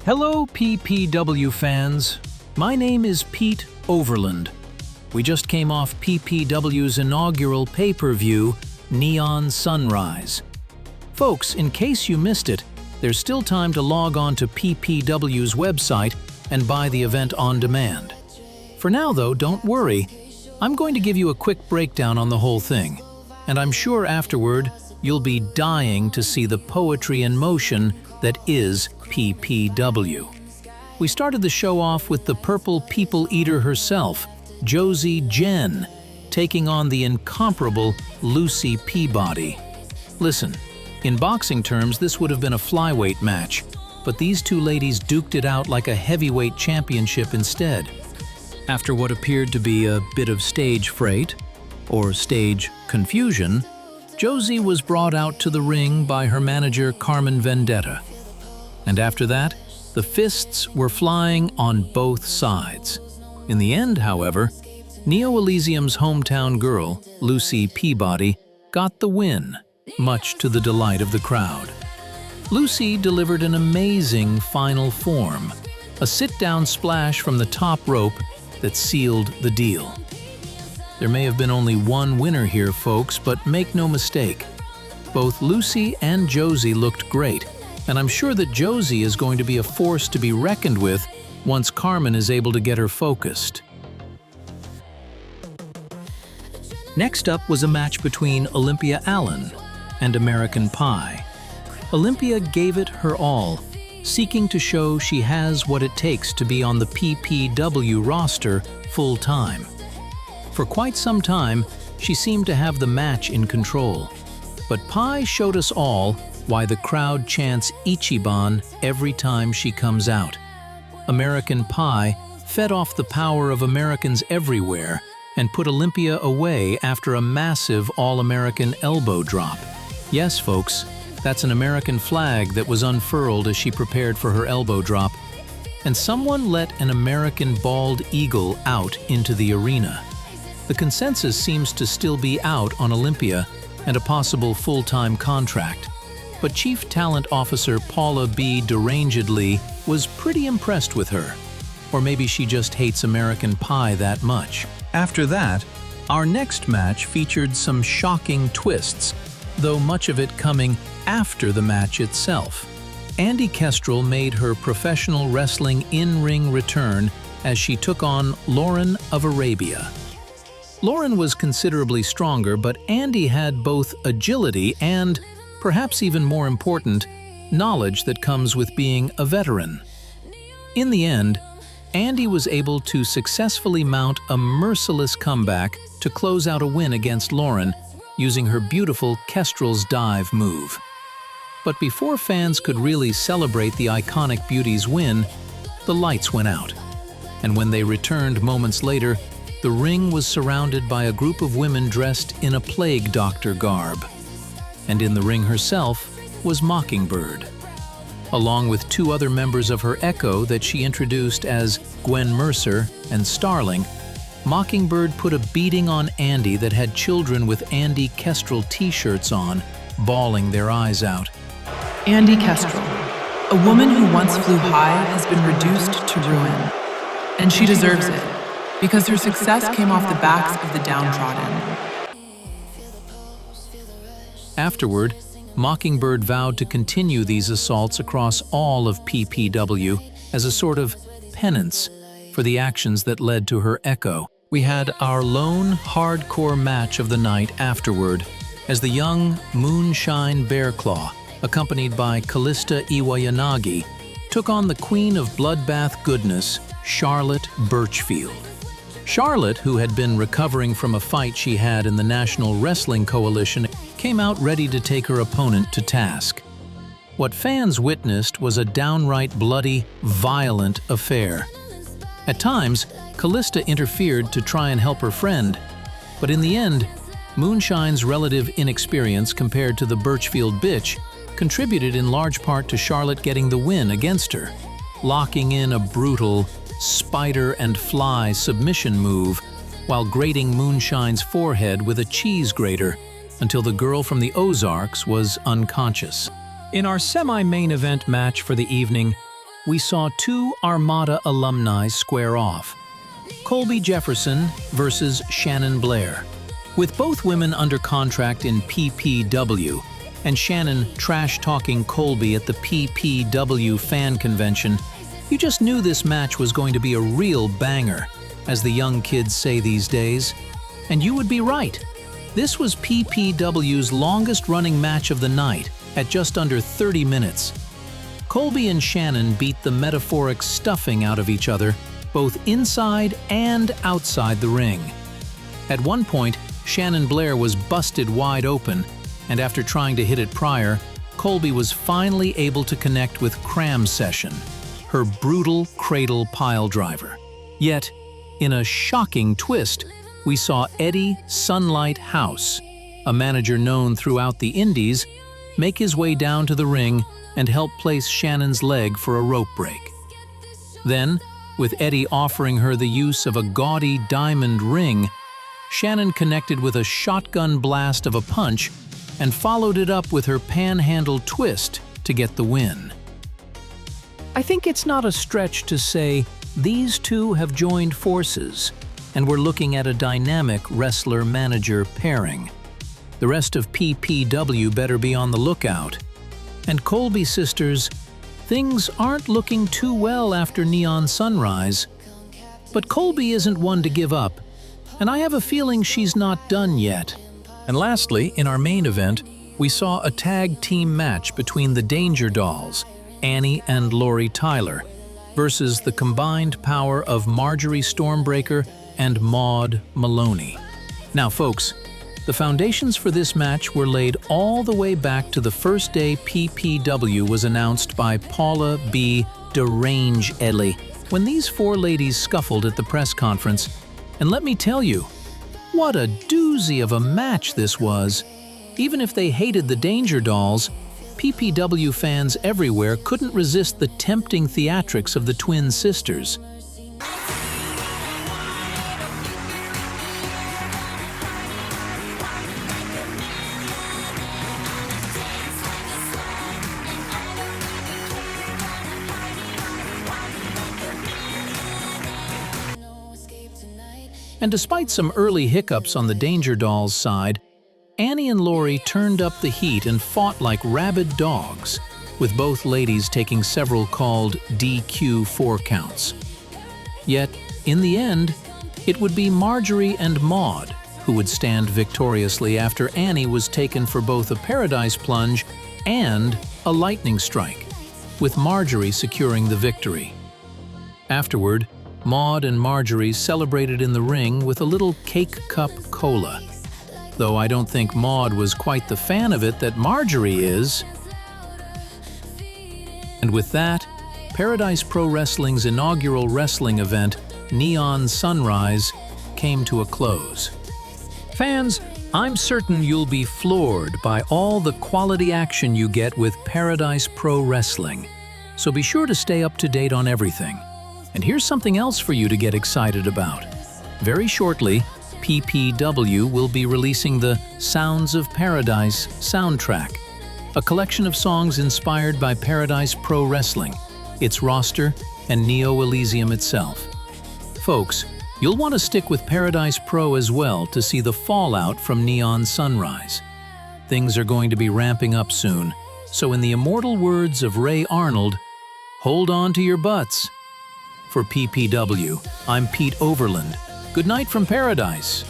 Hello, PPW fans. My name is Pete Overland. We just came off PPW's inaugural pay-per-view, Neon Sunrise. Folks, in case you missed it, there's still time to log on to PPW's website and buy the event on demand. For now, though, don't worry. I'm going to give you a quick breakdown on the whole thing, and I'm sure afterward you'll be dying to see the poetry in motion that is PPW. We started the show off with the purple people eater herself, Josie Jen, taking on the incomparable Lucy Peabody. Listen, in boxing terms, this would have been a flyweight match, but these two ladies duked it out like a heavyweight championship instead. After what appeared to be a bit of stage fright, or stage confusion, Josie was brought out to the ring by her manager Carmen Vendetta. And after that, the fists were flying on both sides. In the end, however, Neo Elysium's hometown girl, Lucy Peabody, got the win, much to the delight of the crowd. Lucy delivered an amazing final form, a sit-down splash from the top rope that sealed the deal. There may have been only one winner here, folks, but make no mistake. Both Lucy and Josie looked great, and I'm sure that Josie is going to be a force to be reckoned with once Carmen is able to get her focused. Next up was a match between Olympia Allen and American Pie. Olympia gave it her all, seeking to show she has what it takes to be on the PPW roster full-time. For quite some time, she seemed to have the match in control. But Pie showed us all why the crowd chants Ichiban every time she comes out. American Pie fed off the power of Americans everywhere and put Olympia away after a massive All-American elbow drop. Yes, folks, that's an American flag that was unfurled as she prepared for her elbow drop. And someone let an American bald eagle out into the arena. The consensus seems to still be out on Olympia and a possible full-time contract. But Chief Talent Officer Paula B. Derangedly was pretty impressed with her. Or maybe she just hates American Pie that much. After that, our next match featured some shocking twists, though much of it coming after the match itself. Andy Kestrel made her professional wrestling in-ring return as she took on Lauren of Arabia. Lauren was considerably stronger, but Andy had both agility and, perhaps even more important, knowledge that comes with being a veteran. In the end, Andy was able to successfully mount a merciless comeback to close out a win against Lauren using her beautiful Kestrel's dive move. But before fans could really celebrate the iconic beauty's win, the lights went out. And when they returned moments later, the ring was surrounded by a group of women dressed in a plague doctor garb. And in the ring herself was Mockingbird. Along with two other members of her Echo that she introduced as Gwen Mercer and Starling, Mockingbird put a beating on Andy that had children with Andy Kestrel t-shirts on, bawling their eyes out. Andy Kestrel, a woman who once flew high, has been reduced to ruin. And she deserves it, because her success came off the backs of the downtrodden. Afterward, Mockingbird vowed to continue these assaults across all of PPW as a sort of penance for the actions that led to her Echo. We had our lone hardcore match of the night afterward, as the young Moonshine Bearclaw, accompanied by Callista Iwayanagi, took on the queen of bloodbath goodness, Charlotte Birchfield. Charlotte, who had been recovering from a fight she had in the National Wrestling Coalition, came out ready to take her opponent to task. What fans witnessed was a downright bloody, violent affair. At times, Callista interfered to try and help her friend, but in the end, Moonshine's relative inexperience compared to the Birchfield bitch contributed in large part to Charlotte getting the win against her, locking in a brutal spider and fly submission move while grating Moonshine's forehead with a cheese grater until the girl from the Ozarks was unconscious. In our semi-main event match for the evening, we saw two Armada alumni square off. Colby Jefferson versus Shannon Blair. With both women under contract in PPW, and Shannon trash-talking Colby at the PPW fan convention, you just knew this match was going to be a real banger, as the young kids say these days. And you would be right. This was PPW's longest-running match of the night, at just under 30 minutes. Colby and Shannon beat the metaphoric stuffing out of each other, both inside and outside the ring. At one point, Shannon Blair was busted wide open, and after trying to hit it prior, Colby was finally able to connect with Cram Session, her brutal cradle pile driver. Yet, in a shocking twist, we saw Eddie Sunlight House, a manager known throughout the Indies, make his way down to the ring and help place Shannon's leg for a rope break. Then, with Eddie offering her the use of a gaudy diamond ring, Shannon connected with a shotgun blast of a punch and followed it up with her panhandle twist to get the win. I think it's not a stretch to say these two have joined forces, and we're looking at a dynamic wrestler-manager pairing. The rest of PPW better be on the lookout. And Colby sisters, things aren't looking too well after Neon Sunrise. But Colby isn't one to give up, and I have a feeling she's not done yet. And lastly, in our main event, we saw a tag team match between the Danger Dolls, Annie and Lori Tyler, versus the combined power of Marjorie Stormbreaker and Maude Maloney. Now folks, the foundations for this match were laid all the way back to the first day PPW was announced by Paula B. Derange Ellie, when these four ladies scuffled at the press conference. And let me tell you, what a doozy of a match this was. Even if they hated the Danger Dolls, PPW fans everywhere couldn't resist the tempting theatrics of the twin sisters. And despite some early hiccups on the Danger Dolls' side, Annie and Lori turned up the heat and fought like rabid dogs, with both ladies taking several called DQ 4 counts. Yet, in the end, it would be Marjorie and Maude who would stand victoriously after Annie was taken for both a Paradise Plunge and a Lightning Strike, with Marjorie securing the victory. Afterward, Maude and Marjorie celebrated in the ring with a little cake cup cola, though I don't think Maude was quite the fan of it that Marjorie is. And with that, Paradise Pro Wrestling's inaugural wrestling event, Neon Sunrise, came to a close. Fans, I'm certain you'll be floored by all the quality action you get with Paradise Pro Wrestling, so be sure to stay up to date on everything. And here's something else for you to get excited about. Very shortly, PPW will be releasing the Sounds of Paradise soundtrack, a collection of songs inspired by Paradise Pro Wrestling, its roster, and Neo Elysium itself. Folks, you'll want to stick with Paradise Pro as well to see the fallout from Neon Sunrise. Things are going to be ramping up soon, so in the immortal words of Ray Arnold, hold on to your butts. For PPW, I'm Pete Overland. Good night from Paradise.